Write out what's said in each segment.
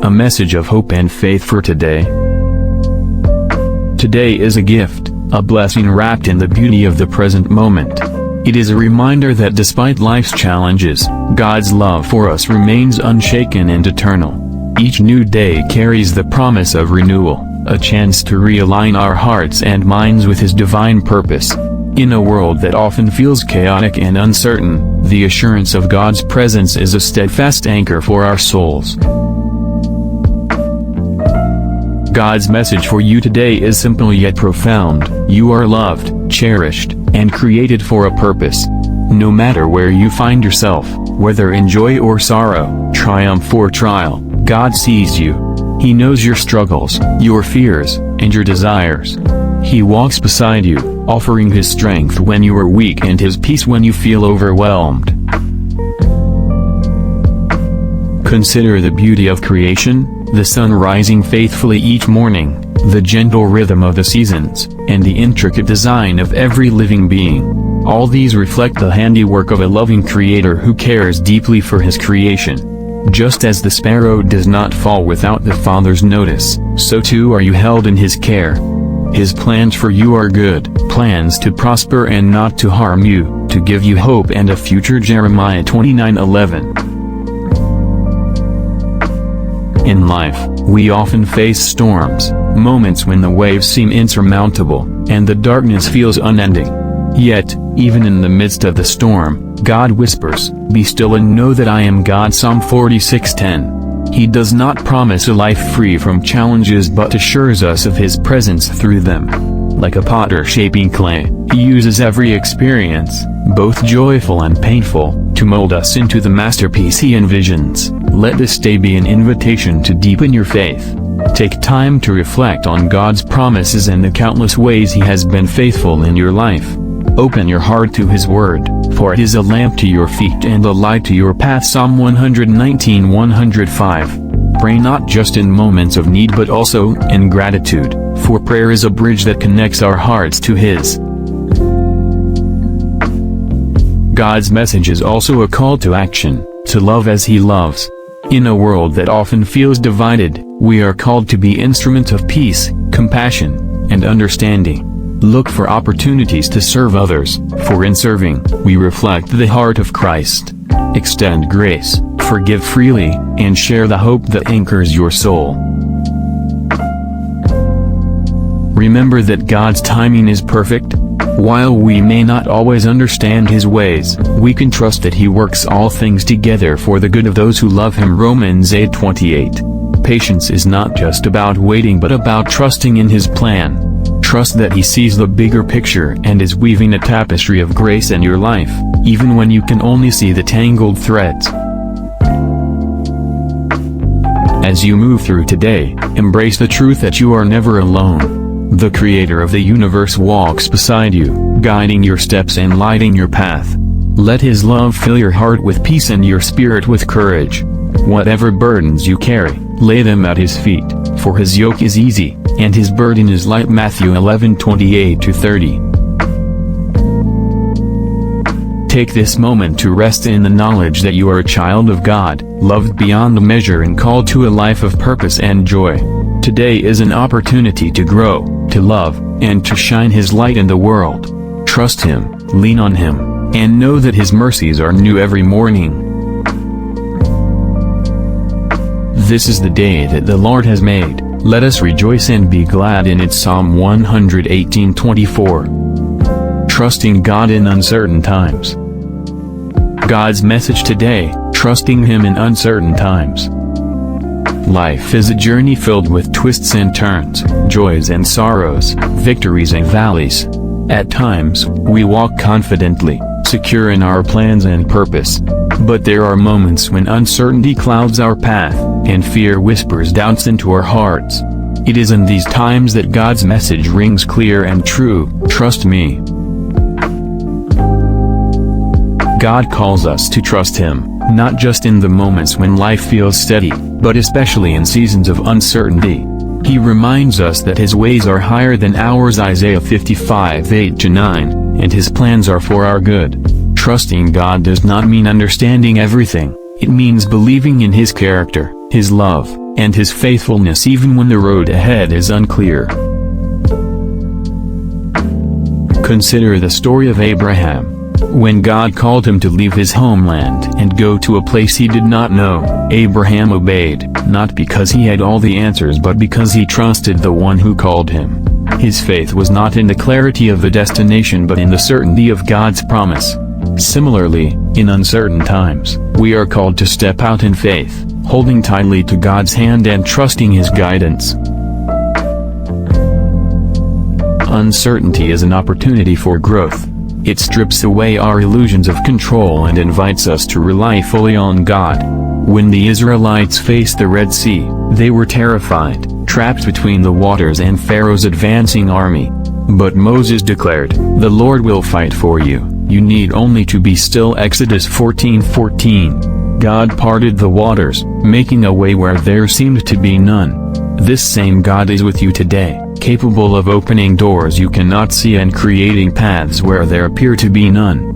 A message of hope and faith for today. Today is a gift, a blessing wrapped in the beauty of the present moment. It is a reminder that despite life's challenges, God's love for us remains unshaken and eternal. Each new day carries the promise of renewal, a chance to realign our hearts and minds with His divine purpose. In a world that often feels chaotic and uncertain, the assurance of God's presence is a steadfast anchor for our souls. God's message for you today is simple yet profound. You are loved, cherished, and created for a purpose. No matter where you find yourself, whether in joy or sorrow, triumph or trial, God sees you. He knows your struggles, your fears, and your desires. He walks beside you, offering His strength when you are weak and His peace when you feel overwhelmed. Consider the beauty of creation, the sun rising faithfully each morning, the gentle rhythm of the seasons, and the intricate design of every living being. All these reflect the handiwork of a loving Creator who cares deeply for His creation. Just as the sparrow does not fall without the Father's notice, so too are you held in His care. His plans for you are good, plans to prosper and not to harm you, to give you hope and a future. Jeremiah 29:11. In life, we often face storms, moments when the waves seem insurmountable, and the darkness feels unending. Yet, even in the midst of the storm, God whispers, "Be still and know that I am God." Psalm 46:10. He does not promise a life free from challenges but assures us of His presence through them. Like a potter shaping clay, He uses every experience, both joyful and painful, to mold us into the masterpiece He envisions. Let this day be an invitation to deepen your faith. Take time to reflect on God's promises and the countless ways He has been faithful in your life. Open your heart to His Word, for it is a lamp to your feet and a light to your path. Psalm 119:105. Pray not just in moments of need but also in gratitude, for prayer is a bridge that connects our hearts to His. God's message is also a call to action, to love as He loves. In a world that often feels divided, we are called to be instruments of peace, compassion, and understanding. Look for opportunities to serve others, for in serving, we reflect the heart of Christ. Extend grace, forgive freely, and share the hope that anchors your soul. Remember that God's timing is perfect. While we may not always understand His ways, we can trust that He works all things together for the good of those who love Him. Romans 8:28. Patience is not just about waiting but about trusting in His plan. Trust that He sees the bigger picture and is weaving a tapestry of grace in your life, even when you can only see the tangled threads. As you move through today, embrace the truth that you are never alone. The Creator of the universe walks beside you, guiding your steps and lighting your path. Let His love fill your heart with peace and your spirit with courage. Whatever burdens you carry, lay them at His feet, for His yoke is easy, and His burden is light. Matthew 11:28-30. Take this moment to rest in the knowledge that you are a child of God, loved beyond measure and called to a life of purpose and joy. Today is an opportunity to grow, to love, and to shine His light in the world. Trust Him, lean on Him, and know that His mercies are new every morning. This is the day that the Lord has made. Let us rejoice and be glad in it. Psalm 118:24. Trusting God in uncertain times. God's message today, trusting Him in uncertain times. Life is a journey filled with twists and turns, joys and sorrows, victories and valleys. At times, we walk confidently, secure in our plans and purpose. But there are moments when uncertainty clouds our path, and fear whispers doubts into our hearts. It is in these times that God's message rings clear and true: trust me. God calls us to trust Him, not just in the moments when life feels steady, but especially in seasons of uncertainty. He reminds us that His ways are higher than ours. Isaiah 55:8-9, and His plans are for our good. Trusting God does not mean understanding everything, it means believing in His character, His love, and his faithfulness even when the road ahead is unclear. Consider the story of Abraham. When God called him to leave his homeland and go to a place he did not know, Abraham obeyed, not because he had all the answers but because he trusted the one who called him. His faith was not in the clarity of the destination but in the certainty of God's promise. Similarly, in uncertain times, we are called to step out in faith, holding tightly to God's hand and trusting His guidance. Uncertainty is an opportunity for growth. It strips away our illusions of control and invites us to rely fully on God. When the Israelites faced the Red Sea, they were terrified, trapped between the waters and Pharaoh's advancing army. But Moses declared, "The Lord will fight for you, you need only to be still." Exodus 14:14. God parted the waters, making a way where there seemed to be none. This same God is with you today, capable of opening doors you cannot see and creating paths where there appear to be none.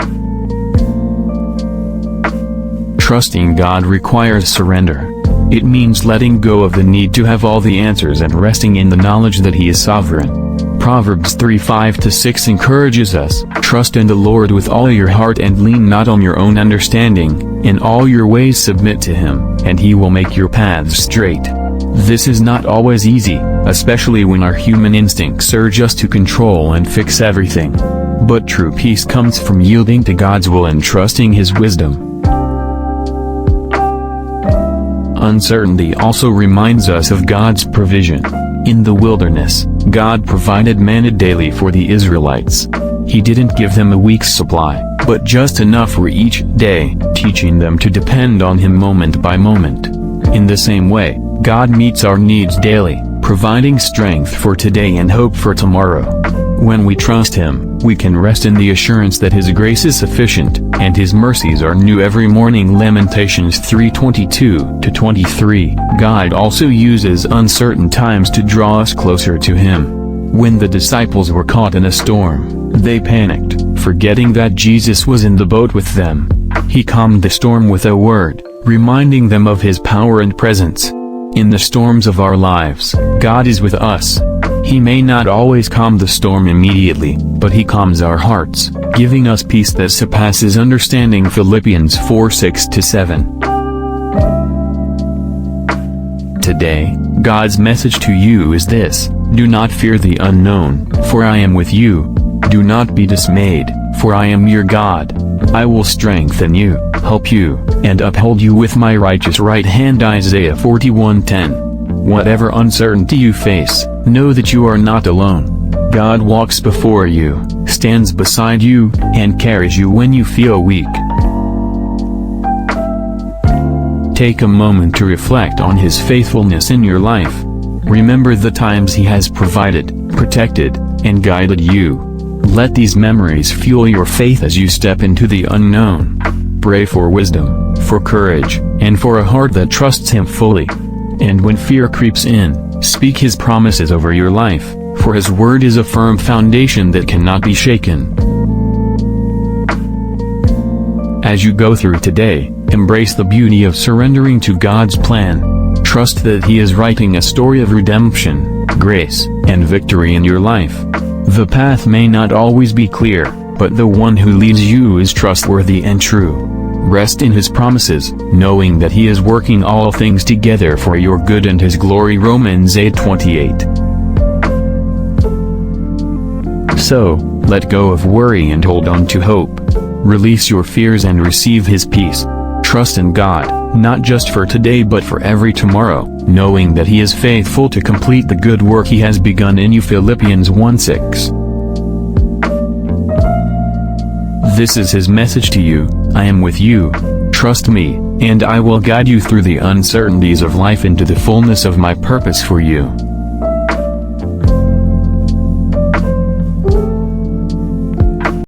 Trusting God requires surrender. It means letting go of the need to have all the answers and resting in the knowledge that He is sovereign. Proverbs 3:5-6 encourages us, "Trust in the Lord with all your heart and lean not on your own understanding, in all your ways submit to Him, and He will make your paths straight." This is not always easy, especially when our human instincts urge us to control and fix everything. But true peace comes from yielding to God's will and trusting His wisdom. Uncertainty also reminds us of God's provision. In the wilderness, God provided manna daily for the Israelites. He didn't give them a week's supply, but just enough for each day, teaching them to depend on Him moment by moment. In the same way, God meets our needs daily, providing strength for today and hope for tomorrow. When we trust Him, we can rest in the assurance that His grace is sufficient, and His mercies are new every morning. Lamentations 3:22-23. God also uses uncertain times to draw us closer to Him. When the disciples were caught in a storm, they panicked, forgetting that Jesus was in the boat with them. He calmed the storm with a word, reminding them of His power and presence. In the storms of our lives, God is with us. He may not always calm the storm immediately, but He calms our hearts, giving us peace that surpasses understanding. Philippians 4:6-7. Today, God's message to you is this: do not fear the unknown, for I am with you. Do not be dismayed, for I am your God. I will strengthen you, help you, and uphold you with my righteous right hand. Isaiah 41:10. Whatever uncertainty you face, know that you are not alone. God walks before you, stands beside you, and carries you when you feel weak. Take a moment to reflect on His faithfulness in your life. Remember the times He has provided, protected, and guided you. Let these memories fuel your faith as you step into the unknown. Pray for wisdom, for courage, and for a heart that trusts Him fully. And when fear creeps in, speak His promises over your life, for His word is a firm foundation that cannot be shaken. As you go through today, embrace the beauty of surrendering to God's plan. Trust that He is writing a story of redemption, grace, and victory in your life. The path may not always be clear, but the one who leads you is trustworthy and true. Rest in His promises, knowing that He is working all things together for your good and His glory. Romans 8:28. So, let go of worry and hold on to hope. Release your fears and receive His peace. Trust in God, not just for today but for every tomorrow, knowing that He is faithful to complete the good work He has begun in you. Philippians 1:6. This is His message to you: I am with you. Trust me, and I will guide you through the uncertainties of life into the fullness of my purpose for you.